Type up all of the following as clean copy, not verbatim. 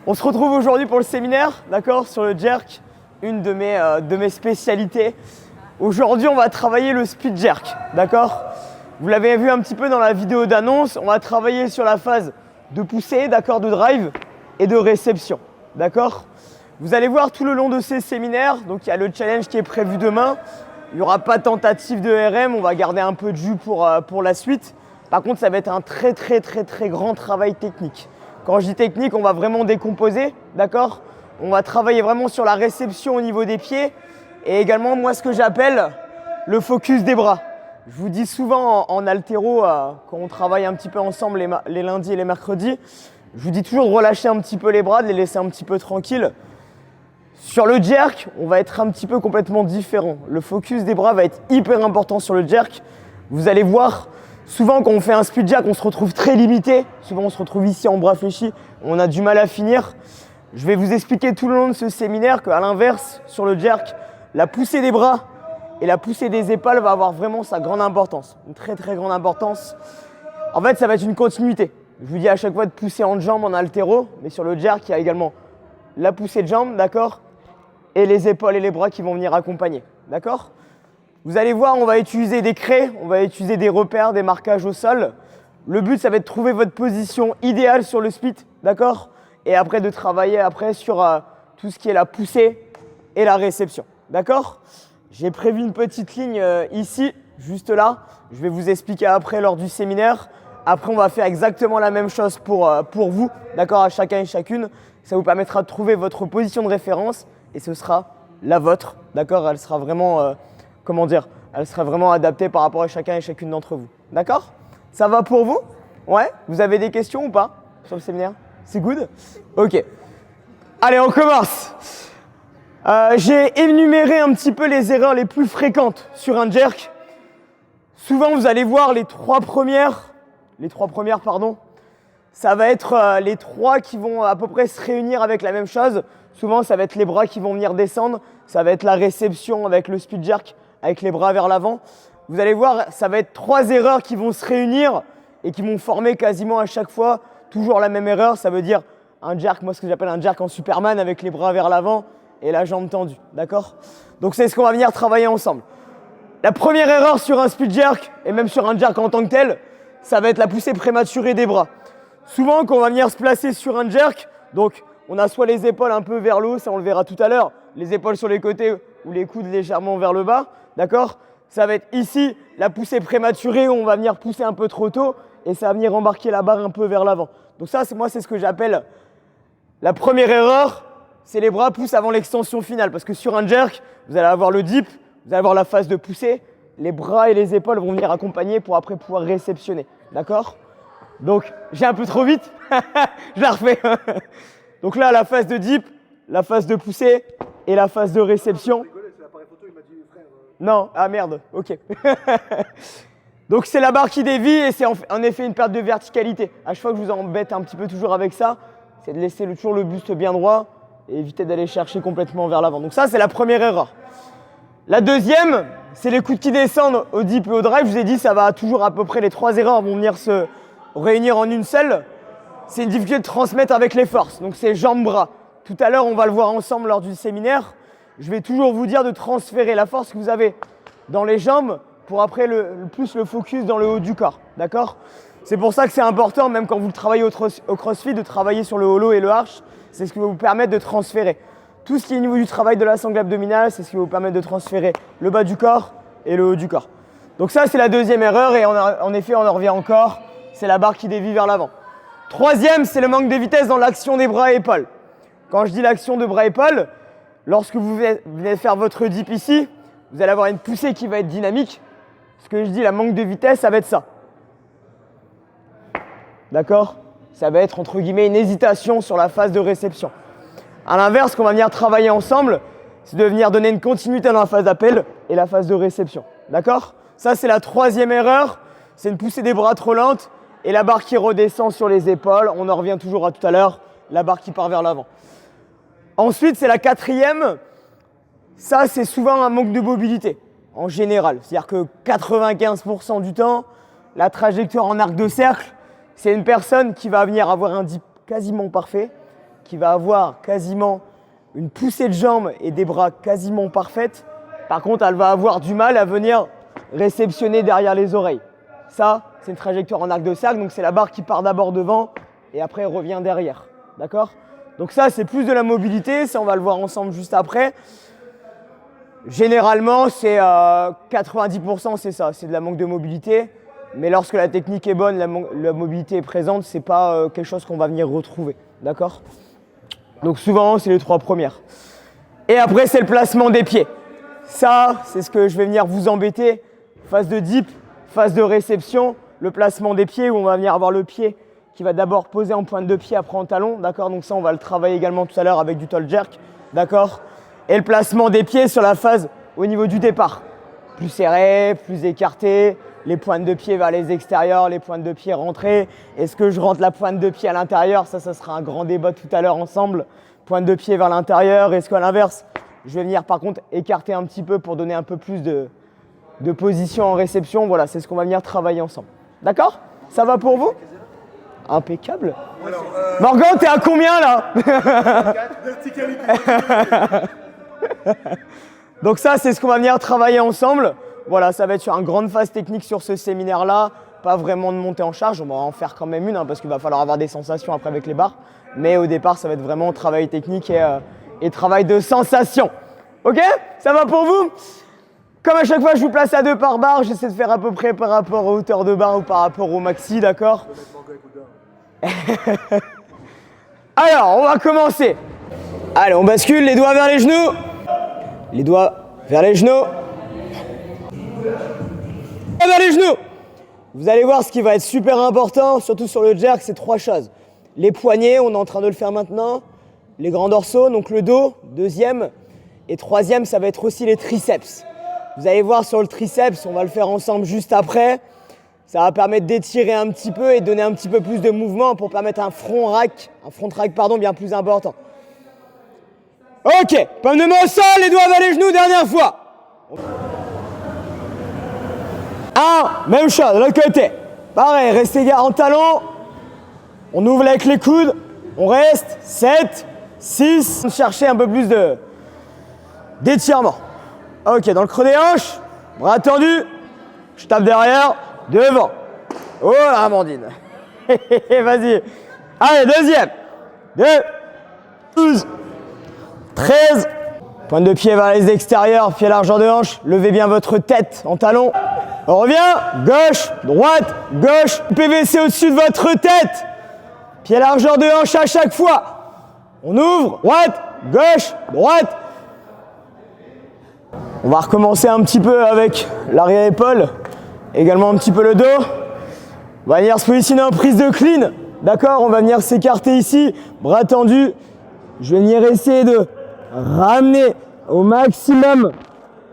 On se retrouve aujourd'hui pour le séminaire, d'accord, sur le jerk, une de mes spécialités. Aujourd'hui, on va travailler le speed jerk, d'accord. Vous l'avez vu un petit peu dans la vidéo d'annonce, on va travailler sur la phase de poussée, d'accord, de drive et de réception, d'accord. Vous allez voir tout le long de ces séminaires, donc il y a le challenge qui est prévu demain. Il n'y aura pas de tentative de RM, on va garder un peu de jus pour la suite. Par contre, ça va être un très grand travail technique. Quand je dis technique, on va vraiment décomposer, d'accord? On va travailler vraiment sur la réception au niveau des pieds et également, moi, ce que j'appelle le focus des bras. Je vous dis souvent en haltéro, quand on travaille un petit peu ensemble les lundis et les mercredis, je vous dis toujours de relâcher un petit peu les bras, de les laisser un petit peu tranquilles. Sur le jerk, on va être un petit peu complètement différent. Le focus des bras va être hyper important sur le jerk. Vous allez voir, souvent quand on fait un speed jerk, on se retrouve très limité. Souvent on se retrouve ici en bras fléchis, on a du mal à finir. Je vais vous expliquer tout le long de ce séminaire qu'à l'inverse, sur le jerk, la poussée des bras et la poussée des épaules va avoir vraiment sa grande importance. Une très grande importance. En fait, ça va être une continuité. Je vous dis à chaque fois de pousser en jambe en haltéro, mais sur le jerk, il y a également la poussée de jambe, d'accord, et les épaules et les bras qui vont venir accompagner, d'accord. Vous allez voir, on va utiliser des craies, on va utiliser des repères, des marquages au sol. Le but, ça va être de trouver votre position idéale sur le split, d'accord, et après de travailler sur tout ce qui est la poussée et la réception, d'accord. J'ai prévu une petite ligne ici, juste là. Je vais vous expliquer après lors du séminaire. Après, on va faire exactement la même chose pour vous, d'accord, à chacun et chacune. Ça vous permettra de trouver votre position de référence et ce sera la vôtre, d'accord. Elle sera vraiment, elle sera vraiment adaptée par rapport à chacun et chacune d'entre vous, d'accord. Ça va pour vous? Ouais. Vous avez des questions ou pas sur le séminaire? C'est good? Ok. Allez, on commence. J'ai énuméré un petit peu les erreurs les plus fréquentes sur un jerk. Souvent, vous allez voir les trois premières, ça va être les trois qui vont à peu près se réunir avec la même chose. Souvent, ça va être les bras qui vont venir descendre. Ça va être la réception avec le speed jerk, avec les bras vers l'avant. Vous allez voir, ça va être trois erreurs qui vont se réunir et qui vont former quasiment à chaque fois toujours la même erreur. Ça veut dire un jerk, moi ce que j'appelle un jerk en Superman avec les bras vers l'avant et la jambe tendue, d'accord? Donc c'est ce qu'on va venir travailler ensemble. La première erreur sur un speed jerk et même sur un jerk en tant que tel, ça va être la poussée prématurée des bras. Souvent, quand on va venir se placer sur un jerk, donc on a soit les épaules un peu vers le haut, ça on le verra tout à l'heure, les épaules sur les côtés ou les coudes légèrement vers le bas, d'accord? Ça va être ici la poussée prématurée où on va venir pousser un peu trop tôt et ça va venir embarquer la barre un peu vers l'avant. Donc ça, c'est ce que j'appelle la première erreur, c'est les bras poussent avant l'extension finale parce que sur un jerk, vous allez avoir le dip, vous allez avoir la phase de poussée, les bras et les épaules vont venir accompagner pour après pouvoir réceptionner, d'accord? Donc, j'ai un peu trop vite, je la refais. Donc là, la phase de dip, la phase de poussée et la phase de réception. Non, ah merde, ok. Donc c'est la barre qui dévie et c'est en effet une perte de verticalité. À chaque fois que je vous embête un petit peu toujours avec ça, c'est de laisser toujours le buste bien droit et éviter d'aller chercher complètement vers l'avant. Donc ça, c'est la première erreur. La deuxième, c'est les coudes qui descendent au dip et au drive. Je vous ai dit, ça va toujours à peu près, les trois erreurs vont venir se réunir en une seule. C'est une difficulté de transmettre avec les forces. Donc c'est jambes-bras. Tout à l'heure, on va le voir ensemble lors du séminaire. Je vais toujours vous dire de transférer la force que vous avez dans les jambes pour après plus le focus dans le haut du corps. D'accord? C'est pour ça que c'est important, même quand vous travaillez au CrossFit, de travailler sur le hollow et le arch. C'est ce qui va vous permettre de transférer. Tout ce qui est au niveau du travail de la sangle abdominale, c'est ce qui va vous permettre de transférer le bas du corps et le haut du corps. Donc ça, c'est la deuxième erreur et en effet, on en revient encore. C'est la barre qui dévie vers l'avant. Troisième, c'est le manque de vitesse dans l'action des bras et épaules. Quand je dis l'action de bras et épaules, lorsque vous venez faire votre dip ici, vous allez avoir une poussée qui va être dynamique. Ce que je dis, la manque de vitesse, ça va être ça. D'accord? Ça va être entre guillemets une hésitation sur la phase de réception. A l'inverse, ce qu'on va venir travailler ensemble, c'est de venir donner une continuité dans la phase d'appel et la phase de réception. D'accord? Ça, c'est la troisième erreur. C'est une poussée des bras trop lente et la barre qui redescend sur les épaules. On en revient toujours à tout à l'heure, la barre qui part vers l'avant. Ensuite, c'est la quatrième. Ça, c'est souvent un manque de mobilité, en général. C'est-à-dire que 95% du temps, la trajectoire en arc de cercle, c'est une personne qui va venir avoir un dip quasiment parfait, qui va avoir quasiment une poussée de jambes et des bras quasiment parfaites. Par contre, elle va avoir du mal à venir réceptionner derrière les oreilles. Ça, c'est une trajectoire en arc de cercle, donc c'est la barre qui part d'abord devant et après revient derrière. D'accord? Donc ça, c'est plus de la mobilité, ça on va le voir ensemble juste après. Généralement, c'est 90% c'est ça, c'est de la manque de mobilité. Mais lorsque la technique est bonne, la mobilité est présente, c'est pas quelque chose qu'on va venir retrouver. D'accord? Donc souvent, c'est les 3 premières. Et après, c'est le placement des pieds. Ça, c'est ce que je vais venir vous embêter. Phase de dip, phase de réception, le placement des pieds où on va venir avoir le pied qui va d'abord poser en pointe de pied, après en talon. D'accord? Donc ça, on va le travailler également tout à l'heure avec du toe jerk. D'accord? Et le placement des pieds sur la phase au niveau du départ. Plus serré, plus écarté, les pointes de pied vers les extérieurs, les pointes de pied rentrées. Est-ce que je rentre la pointe de pied à l'intérieur? Ça sera un grand débat tout à l'heure ensemble. Pointe de pied vers l'intérieur. Est-ce qu'à l'inverse, je vais venir par contre écarter un petit peu pour donner un peu plus de position en réception. Voilà, c'est ce qu'on va venir travailler ensemble. D'accord? Ça va pour vous? Impeccable. Morgan, t'es à combien là? Donc ça, c'est ce qu'on va venir travailler ensemble. Voilà, ça va être sur une grande phase technique sur ce séminaire-là. Pas vraiment de montée en charge, on va en faire quand même une, parce qu'il va falloir avoir des sensations après avec les barres. Mais au départ, ça va être vraiment travail technique et travail de sensation. Ok? Ça va pour vous? Comme à chaque fois, je vous place à 2 par barre. J'essaie de faire à peu près par rapport aux hauteurs de barre ou par rapport au maxi, d'accord? Alors, on va commencer. Allez, on bascule, les doigts vers les genoux. Les doigts vers les genoux. Vers les genoux. Vous allez voir ce qui va être super important, surtout sur le jerk, c'est 3 choses. Les poignets, on est en train de le faire maintenant. Les grands dorsaux, donc le dos, deuxième. Et troisième, ça va être aussi les triceps. Vous allez voir sur le triceps, on va le faire ensemble juste après. Ça va permettre d'étirer un petit peu et donner un petit peu plus de mouvement pour permettre un front rack bien plus important. Ok, pomme de main au sol, les doigts vers les genoux, dernière fois. Même chose, de l'autre côté. Pareil, restez en talon. On ouvre avec les coudes. On reste. 7, 6. Cherchez un peu plus d'étirement. Ok, dans le creux des hanches. Bras tendus. Je tape derrière. Devant. Oh la Amandine. Vas-y. Allez, deuxième. 2, 12, 13. Pointe de pied vers les extérieurs. Pied largeur de hanche. Levez bien votre tête en talon. On revient, gauche, droite, gauche, PVC au-dessus de votre tête. Pied largeur de hanche à chaque fois. On ouvre, droite, gauche, droite. On va recommencer un petit peu avec l'arrière-épaule, également un petit peu le dos. On va venir se positionner en prise de clean. D'accord, on va venir s'écarter ici, bras tendus. Je vais venir essayer de ramener au maximum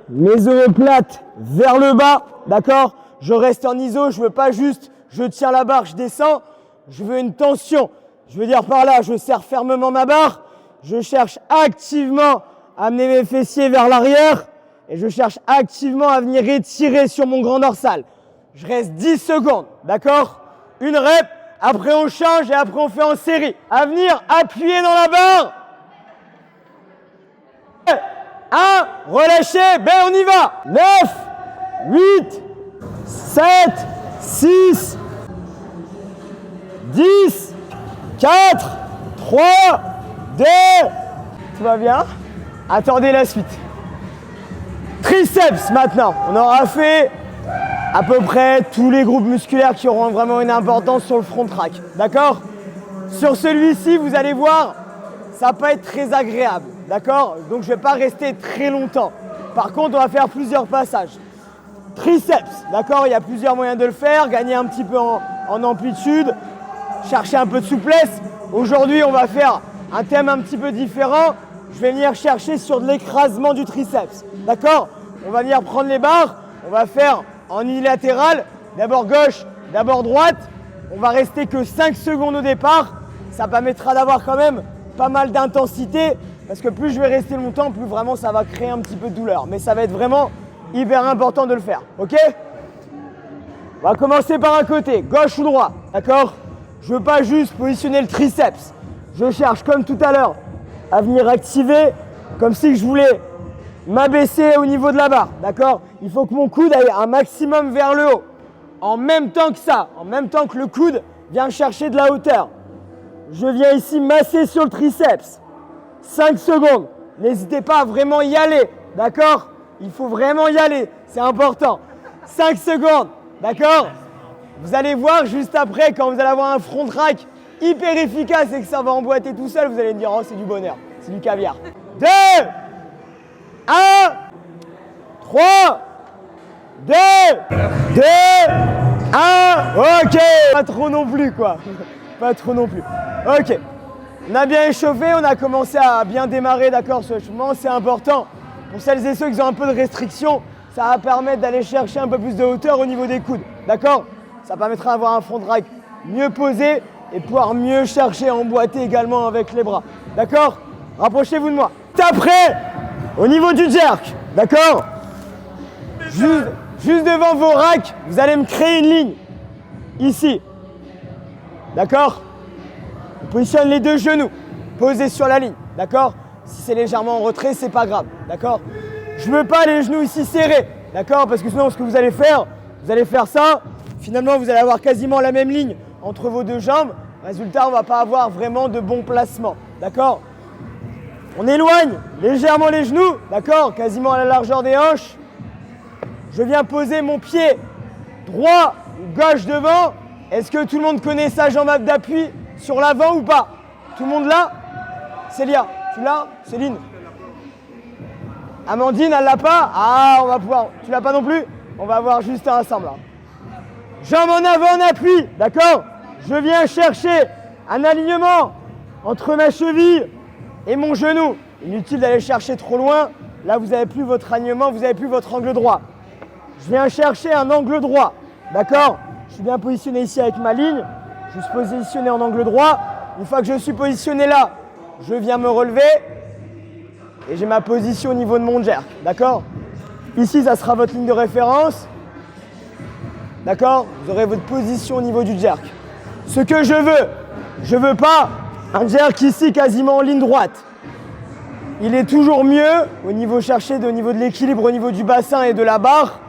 mes omoplates vers le bas. D'accord? Je reste en iso, je veux pas juste, je tiens la barre, je descends. Je veux une tension. Je veux dire par là, je serre fermement ma barre. Je cherche activement à amener mes fessiers vers l'arrière. Et je cherche activement à venir étirer sur mon grand dorsal. Je reste 10 secondes. D'accord? Une rep, après on change et après on fait en série. À venir appuyer dans la barre. 1, relâchez, ben on y va. 9, 8, 7, 6, 10, 4, 3, 2. Tout va bien? Attendez la suite. Triceps maintenant. On aura fait à peu près tous les groupes musculaires qui auront vraiment une importance sur le front rack. D'accord? Sur celui-ci, vous allez voir, ça va pas être très agréable. D'accord? Donc je ne vais pas rester très longtemps. Par contre, on va faire plusieurs passages. Triceps, d'accord? Il y a plusieurs moyens de le faire. Gagner un petit peu en amplitude. Chercher un peu de souplesse. Aujourd'hui, on va faire un thème un petit peu différent. Je vais venir chercher sur de l'écrasement du triceps. D'accord? On va venir prendre les barres. On va faire en unilatéral. D'abord gauche, d'abord droite. On va rester que 5 secondes au départ. Ça permettra d'avoir quand même pas mal d'intensité. Parce que plus je vais rester longtemps, plus vraiment ça va créer un petit peu de douleur. Mais ça va être vraiment hyper important de le faire. Ok? On va commencer par un côté, gauche ou droit. D'accord? Je ne veux pas juste positionner le triceps. je cherche comme tout à l'heure à venir activer comme si je voulais m'abaisser au niveau de la barre, d'accord? Il faut que mon coude aille un maximum vers le haut. En même temps que ça, en même temps que le coude vient chercher de la hauteur. Je viens ici masser sur le triceps. 5 secondes. N'hésitez pas à vraiment y aller, d'accord? Il faut vraiment y aller, c'est important. 5 secondes, d'accord? Vous allez voir juste après, quand vous allez avoir un front rack hyper efficace et que ça va emboîter tout seul, vous allez me dire, oh c'est du bonheur, c'est du caviar. 2, 1, 3, 2, 2, 1, ok. Pas trop non plus quoi, pas trop non plus. Ok, on a bien échauffé, on a commencé à bien démarrer, d'accord, ce échauffement, c'est important. Pour celles et ceux qui ont un peu de restriction, ça va permettre d'aller chercher un peu plus de hauteur au niveau des coudes, d'accord? Ça permettra d'avoir un front rack mieux posé et pouvoir mieux chercher à emboîter également avec les bras, d'accord? Rapprochez-vous de moi. Après, au niveau du jerk, d'accord? Juste devant vos racks, vous allez me créer une ligne, ici, d'accord? On positionne les deux genoux, posés sur la ligne, d'accord? Si c'est légèrement en retrait, c'est pas grave, d'accord? Je veux pas les genoux ici serrés, d'accord? Parce que sinon, ce que vous allez faire ça, finalement, vous allez avoir quasiment la même ligne entre vos deux jambes. Résultat, on va pas avoir vraiment de bon placement, d'accord? On éloigne légèrement les genoux, d'accord? Quasiment à la largeur des hanches. Je viens poser mon pied droit ou gauche devant. Est-ce que tout le monde connaît sa jambe d'appui sur l'avant ou pas? Tout le monde là? Célia, tu l'as? Céline? Amandine, elle l'a pas? Ah, on va pouvoir. Tu l'as pas non plus? On va avoir juste un ensemble là. Jambe en avant en appui, d'accord? Je viens chercher un alignement entre ma cheville et mon genou. Inutile d'aller chercher trop loin. Là, vous n'avez plus votre alignement, vous n'avez plus votre angle droit. Je viens chercher un angle droit, d'accord? Je suis bien positionné ici avec ma ligne. Je suis positionné en angle droit. Une fois que je suis positionné là, je viens me relever et j'ai ma position au niveau de mon jerk, d'accord? Ici, ça sera votre ligne de référence, d'accord? Vous aurez votre position au niveau du jerk. Ce que je veux pas un jerk ici quasiment en ligne droite. Il est toujours mieux, au niveau de l'équilibre, au niveau du bassin et de la barre,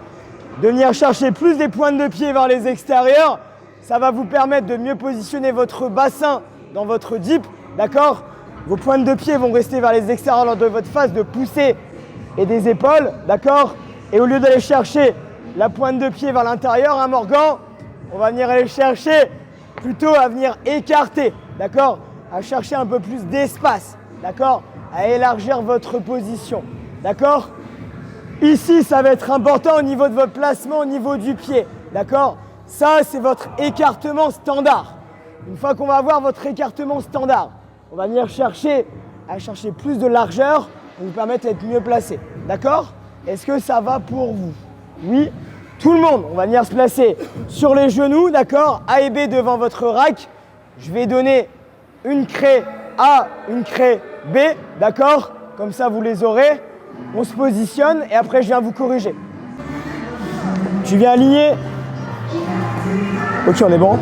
de venir chercher plus des pointes de pied vers les extérieurs. Ça va vous permettre de mieux positionner votre bassin dans votre dip, d'accord? Vos pointes de pied vont rester vers les extérieurs lors de votre phase de poussée et des épaules, d'accord? Et au lieu d'aller chercher la pointe de pied vers l'intérieur, hein, Morgan, on va venir aller chercher plutôt à venir écarter, d'accord? À chercher un peu plus d'espace, d'accord? À élargir votre position, d'accord? Ici, ça va être important au niveau de votre placement, au niveau du pied, d'accord? Ça, c'est votre écartement standard. Une fois qu'on va avoir votre écartement standard, on va venir chercher plus de largeur pour vous permettre d'être mieux placé, d'accord? Est-ce que ça va pour vous? Oui? Tout le monde, on va venir se placer sur les genoux, d'accord? A et B devant votre rack. Je vais donner une craie A, une craie B, d'accord? Comme ça, vous les aurez. On se positionne et après, je viens vous corriger. Tu viens aligner. Ok, on est bon.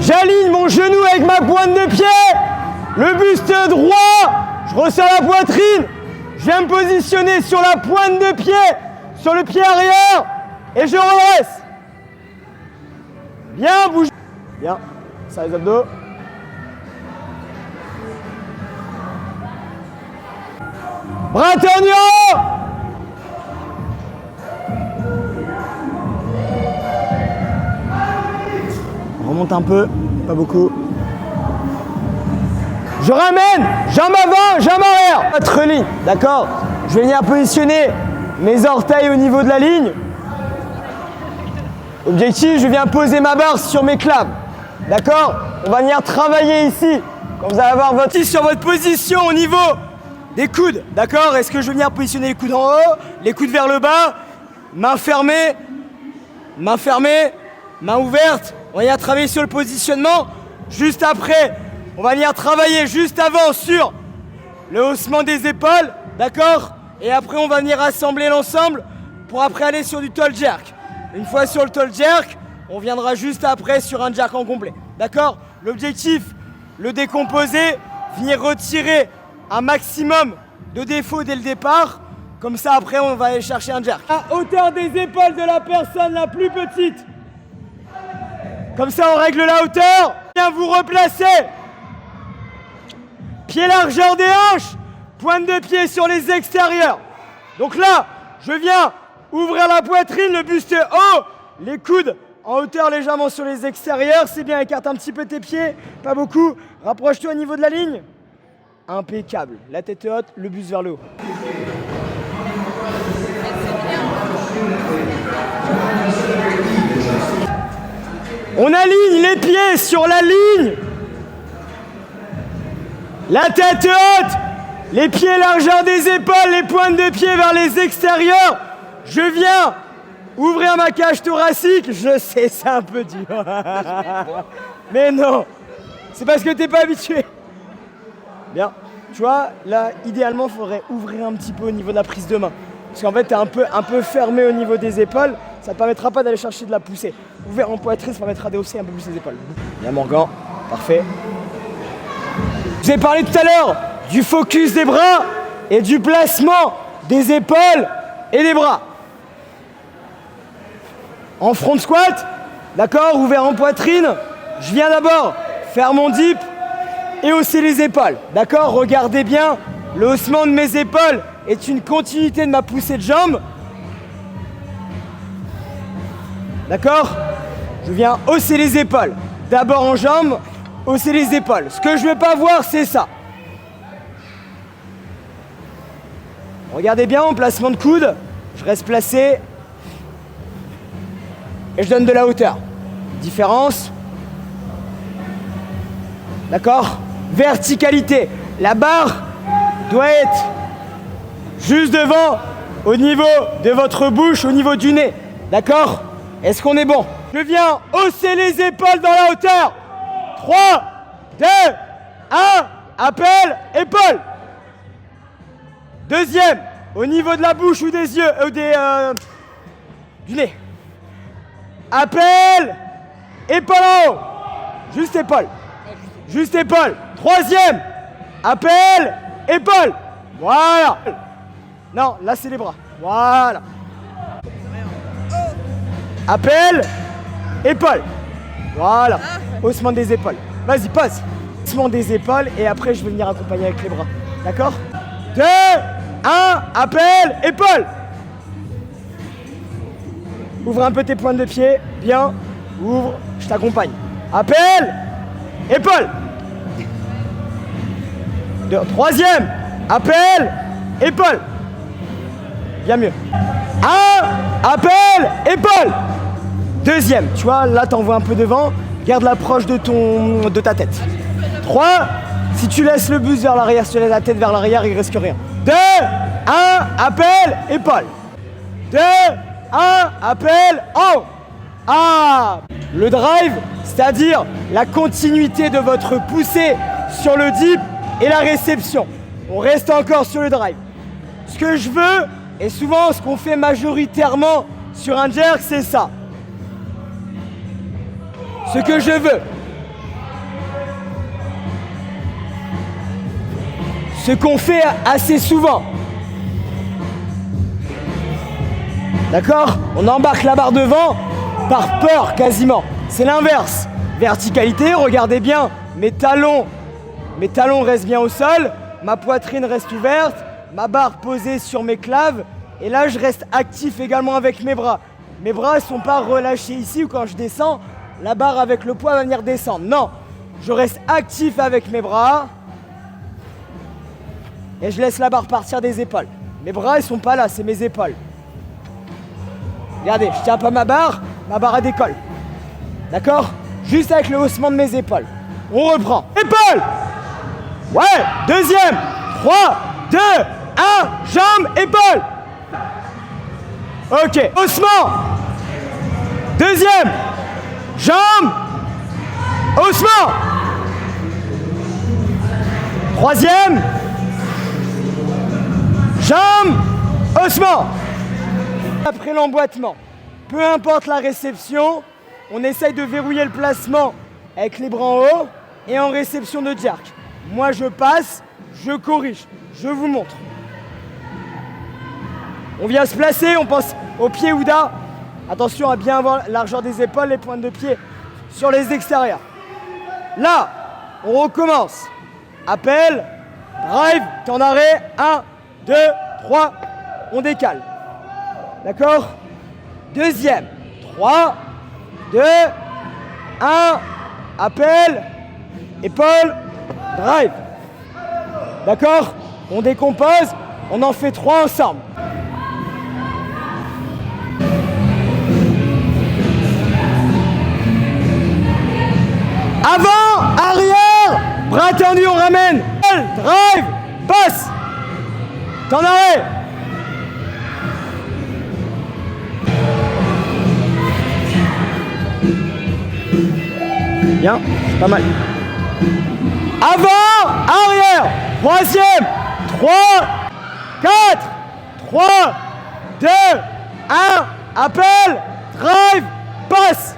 J'aligne mon genou avec ma pointe de pied. Le buste droit. Je resserre la poitrine. Je viens me positionner sur la pointe de pied, sur le pied arrière, et je redresse. Bien, bouge. Bien, ça les abdos. Bras tendus en haut. On remonte un peu, pas beaucoup. Je ramène, jambe avant, jambe arrière. Votre ligne, d'accord? Je vais venir positionner mes orteils au niveau de la ligne. Objectif, je viens poser ma barre sur mes claves. D'accord? On va venir travailler ici. Quand vous allez avoir votre pied sur votre position au niveau des coudes. D'accord? Est-ce que je vais venir positionner les coudes en haut, les coudes vers le bas, main fermée, main ouverte. On va venir travailler sur le positionnement. Juste après, on va venir travailler juste avant sur le haussement des épaules, d'accord? Et après, on va venir assembler l'ensemble pour après aller sur du tall jerk. Une fois sur le tall jerk, on viendra juste après sur un jerk en complet, d'accord? L'objectif, le décomposer, venir retirer un maximum de défauts dès le départ. Comme ça, après, on va aller chercher un jerk. À hauteur des épaules de la personne la plus petite. Comme ça, on règle la hauteur. Bien vous replacer. Pied largeur des hanches. Pointe de pied sur les extérieurs. Donc là, je viens ouvrir la poitrine, le buste haut. Les coudes en hauteur légèrement sur les extérieurs. C'est bien, écarte un petit peu tes pieds. Pas beaucoup. Rapproche-toi au niveau de la ligne. Impeccable. La tête haute, le buste vers le haut. On aligne les pieds sur la ligne. La tête haute. Les pieds largeur des épaules, les pointes de pied vers les extérieurs. Je viens ouvrir ma cage thoracique. Je sais, c'est un peu dur. Mais non, c'est parce que t'es pas habitué. Bien, tu vois, là, idéalement, il faudrait ouvrir un petit peu au niveau de la prise de main. Parce qu'en fait, t'es un peu fermé au niveau des épaules. Ça ne te permettra pas d'aller chercher de la poussée. Ouvert en poitrine, ça permettra d'hausser un peu plus les épaules. Bien, Morgan, parfait. Je vous ai parlé tout à l'heure du focus des bras et du placement des épaules et des bras. En front squat, d'accord, ouvert en poitrine, je viens d'abord faire mon dip et hausser les épaules. D'accord, regardez bien, le haussement de mes épaules est une continuité de ma poussée de jambes. D'accord? Je viens hausser les épaules. D'abord en jambes, hausser les épaules. Ce que je ne veux pas voir, c'est ça. Regardez bien mon placement de coude. Je reste placé. Et je donne de la hauteur. Différence. D'accord? Verticalité. La barre doit être juste devant, au niveau de votre bouche, au niveau du nez. D'accord? Est-ce qu'on est bon? Je viens hausser les épaules dans la hauteur. 3, 2, 1, appel, épaule. Deuxième, au niveau de la bouche ou des yeux, du nez. Appel, épaule en haut. Juste épaule. Juste épaule. Troisième, appel, épaule. Voilà. Non, là c'est les bras. Voilà. Appel, épaule. Voilà. Haussement des épaules. Vas-y, pose. Haussement des épaules et après je vais venir accompagner avec les bras. D'accord? 2, 1, appel, épaule. Ouvre un peu tes pointes de pied. Bien. Ouvre, je t'accompagne. Appel, épaule. Troisième, appel, épaule. Bien mieux. 1, appel, épaule. Deuxième, tu vois, là t'envoies un peu devant. Garde l'approche de ta tête. 3, si tu laisses le buste vers l'arrière, si tu laisses la tête vers l'arrière, il ne risque rien. 2, 1, appel, épaule. 2, 1, appel, en haut. Ah, le drive, c'est-à-dire la continuité de votre poussée sur le dip et la réception. On reste encore sur le drive. Ce que je veux, et souvent ce qu'on fait majoritairement sur un jerk, c'est ça. Ce que je veux. Ce qu'on fait assez souvent. D'accord? On embarque la barre devant par peur quasiment. C'est l'inverse. Verticalité, regardez bien. Mes talons restent bien au sol. Ma poitrine reste ouverte. Ma barre posée sur mes claves. Et là, je reste actif également avec mes bras. Mes bras ne sont pas relâchés ici ou quand je descends, la barre avec le poids va venir descendre. Non, je reste actif avec mes bras. Et je laisse la barre partir des épaules. Mes bras, ils sont pas là, c'est mes épaules. Regardez, je tiens pas ma barre elle décolle. D'accord? Juste avec le haussement de mes épaules. On reprend. Épaules! Ouais, deuxième. 3, 2, 1, jambes, épaules. Ok, haussement. Deuxième. Jambes. Haussement. Troisième. Jambes, haussement. Après l'emboîtement, peu importe la réception, on essaye de verrouiller le placement avec les bras en haut. et en réception de jerk. Moi, je passe, je corrige, je vous montre. On vient se placer, on pense au pied Ouda. Attention à bien avoir la largeur des épaules, les pointes de pied sur les extérieurs. Là, on recommence. Appel, drive, temps d'arrêt, 1, 2, 3, on décale. D'accord? Deuxième, 3, 2, 1, appel, épaule, drive. D'accord? On décompose, on en fait 3 ensemble. Avant, arrière, bras tendus, on ramène. Drive, passe. Temps d'arrêt. Bien, pas mal. Avant, arrière, troisième, 3, 4, 3, 2, 1, appel, drive, passe.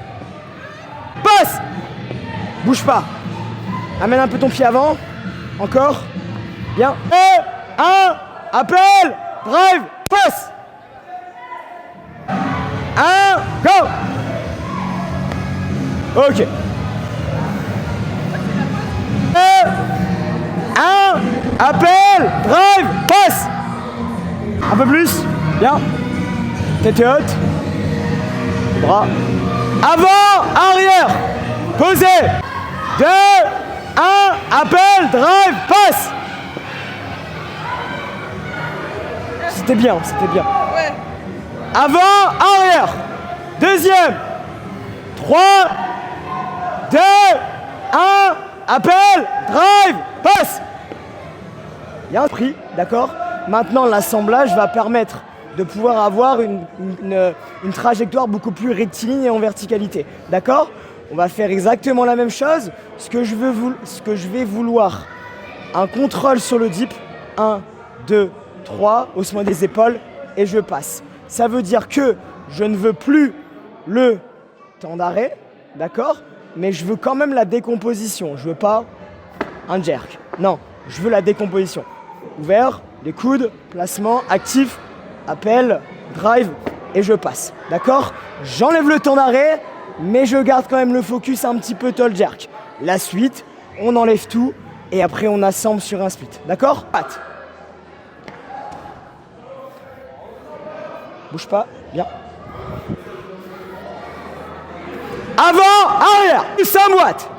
Passe. Bouge pas. Amène un peu ton pied avant. Encore. Bien. Et 1, appel, drive, passe. 1, go. Ok. Et 1, appel, drive, passe. Un peu plus. Bien. Tête haute. Bras. Avant, arrière. Posez. 2, 1, appel, drive, passe. C'était bien, c'était bien. Ouais. Avant, arrière. Deuxième. 3, 2, 1, appel, drive, passe. Il y a un prix, d'accord? Maintenant, l'assemblage va permettre de pouvoir avoir une trajectoire beaucoup plus rectiligne et en verticalité, d'accord? On va faire exactement la même chose. Ce que je vais vouloir, un contrôle sur le dip. 1, 2, 3, haussement des épaules et je passe. Ça veut dire que je ne veux plus le temps d'arrêt, d'accord? Mais je veux quand même la décomposition. Je veux pas un jerk. Non, je veux la décomposition. Ouvert, les coudes, placement, actif, appel, drive et je passe. D'accord? J'enlève le temps d'arrêt. Mais je garde quand même le focus un petit peu toe jerk. La suite, on enlève tout et après on assemble sur un split. D'accord? Patte. Bouge pas, bien. Avant, arrière, plus un boîte.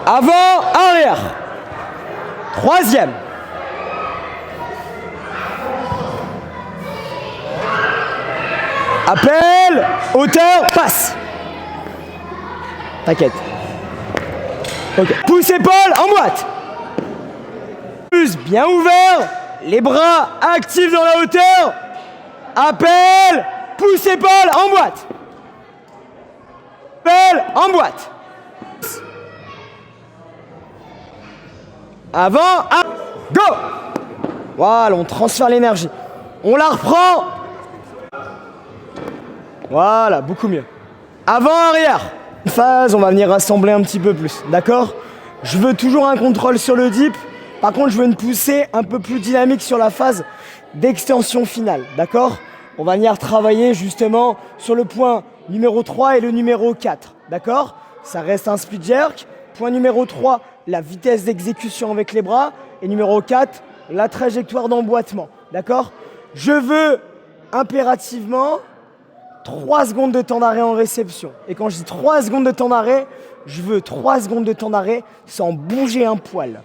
Avant, arrière. Troisième. Appel, hauteur, passe. T'inquiète. Ok. Pouce épaule en boîte. Plus bien ouvert. Les bras actifs dans la hauteur. Appel, pouce épaule en boîte. Appel en boîte. Avant, go. Voilà, on transfère l'énergie. On la reprend. Voilà, beaucoup mieux. Avant, arrière. Phase, on va venir rassembler un petit peu plus, d'accord? Je veux toujours un contrôle sur le dip. Par contre, je veux une poussée un peu plus dynamique sur la phase d'extension finale, d'accord? On va venir travailler justement sur le point numéro 3 et le numéro 4, d'accord? Ça reste un split jerk. Point numéro 3, la vitesse d'exécution avec les bras. Et numéro 4, la trajectoire d'emboîtement, d'accord? Je veux impérativement 3 secondes de temps d'arrêt en réception. Et quand je dis 3 secondes de temps d'arrêt, je veux 3 secondes de temps d'arrêt sans bouger un poil.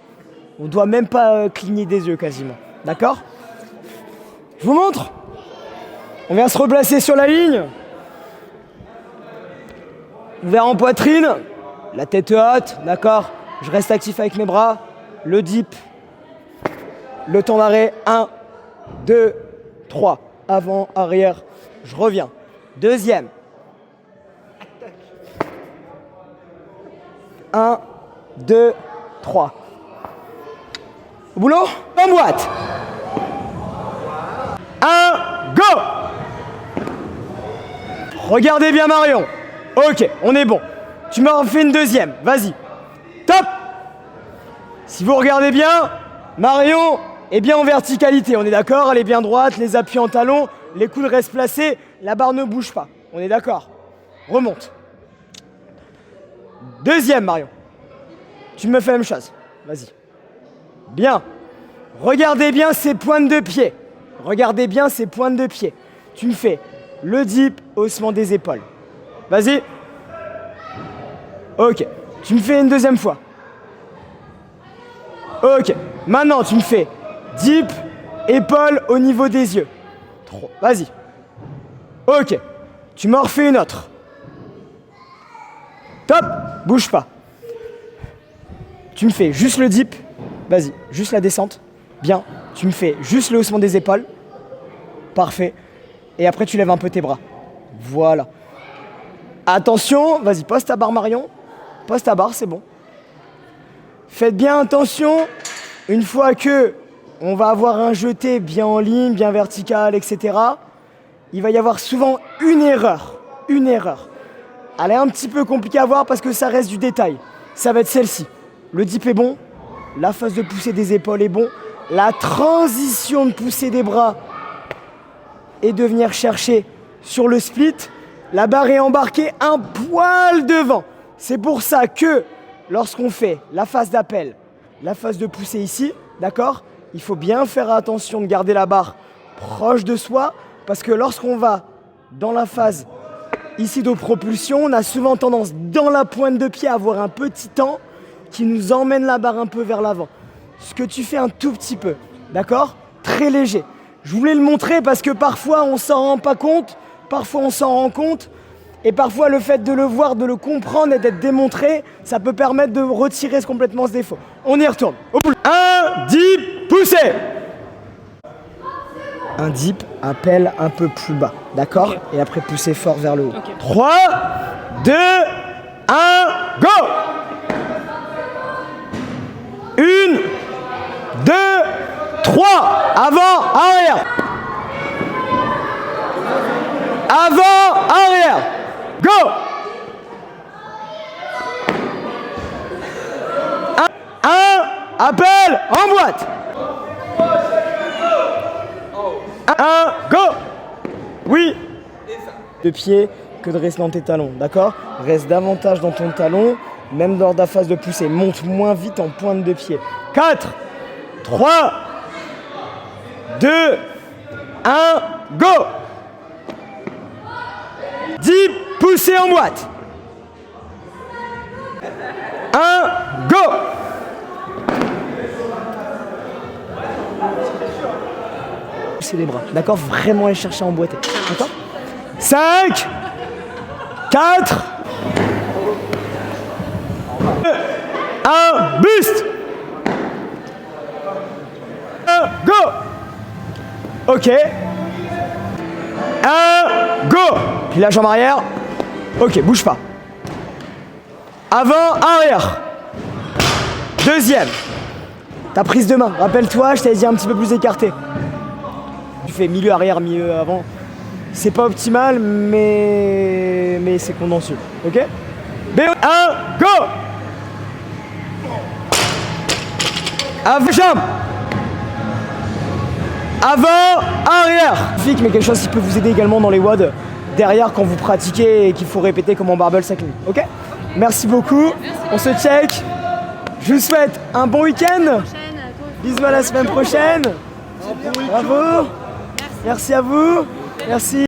On ne doit même pas cligner des yeux quasiment. D'accord? Je vous montre. On vient se replacer sur la ligne. Ouvert en poitrine. La tête haute. D'accord? Je reste actif avec mes bras. Le dip. Le temps d'arrêt. 1, 2, 3. Avant, arrière. Je reviens. Deuxième. 1, 2, 3. Au boulot, en boîte. 1, go. Regardez bien Marion. Ok, on est bon. Tu m'en fais une deuxième, vas-y. Top. Si vous regardez bien, Marion est bien en verticalité, on est d'accord? Elle est bien droite, les appuis en talon, les coudes restent placés, la barre ne bouge pas. On est d'accord? Remonte. Deuxième Marion. Tu me fais la même chose. Vas-y. Bien. Regardez bien ces pointes de pied. Regardez bien ces pointes de pied. Tu me fais le dip, haussement des épaules. Vas-y. Ok. Tu me fais une deuxième fois. Ok. Maintenant, tu me fais dip, épaule au niveau des yeux. Vas-y. Ok. Tu m'en refais une autre. Top. Bouge pas. Tu me fais juste le dip. Vas-y. Juste la descente. Bien. Tu me fais juste le haussement des épaules. Parfait. Et après, tu lèves un peu tes bras. Voilà. Attention. Vas-y, pose ta barre Marion. Pose ta barre, c'est bon. Faites bien attention. Une fois que on va avoir un jeté bien en ligne, bien vertical, etc., il va y avoir souvent une erreur. Une erreur. Elle est un petit peu compliquée à voir parce que ça reste du détail. Ça va être celle-ci. Le dip est bon. La phase de poussée des épaules est bon. La transition de poussée des bras et de venir chercher sur le split. La barre est embarquée un poil devant. C'est pour ça que lorsqu'on fait la phase d'appel, la phase de poussée ici, d'accord, il faut bien faire attention de garder la barre proche de soi parce que lorsqu'on va dans la phase ici de propulsion, on a souvent tendance dans la pointe de pied à avoir un petit temps qui nous emmène la barre un peu vers l'avant. Ce que tu fais un tout petit peu, d'accord? Très léger. Je voulais le montrer parce que parfois on s'en rend pas compte, parfois on s'en rend compte, et parfois le fait de le voir, de le comprendre et d'être démontré, ça peut permettre de retirer complètement ce défaut. On y retourne. Un dip, poussez. Un dip, appel un peu plus bas, d'accord? Okay. Et après pousser fort vers le haut. Okay. 3, 2, 1, go! 1, 2, 3, avant, arrière. Avant, arrière. Go! 1, appel, en boîte. 1, go! Oui. De pied que de rester dans tes talons, d'accord? Reste davantage dans ton talon, même lors de la phase de poussée. Monte moins vite en pointe de pied. 4, 3, 2, 1, go! Dip, poussez en boîte. 1, go! Pousser les bras, d'accord? Vraiment aller chercher à emboîter, d'accord? 5, 4, 2, 1, boost! 1, go! Ok. 1, go! Puis la jambe arrière. Ok, bouge pas. Avant, arrière. Deuxième. Ta prise de main. Rappelle-toi, je t'avais dit un petit peu plus écarté. Tu fais milieu arrière, milieu avant. C'est pas optimal, mais c'est condensé. Ok? B1, go! Avant, jambe. Avant, arrière. Mais quelque chose qui peut vous aider également dans les WOD derrière quand vous pratiquez et qu'il faut répéter comme en barbell cycling. Ok? Merci beaucoup. On se check. Je vous souhaite un bon week-end. Bisous à la semaine prochaine. Bravo. Merci à vous. Merci.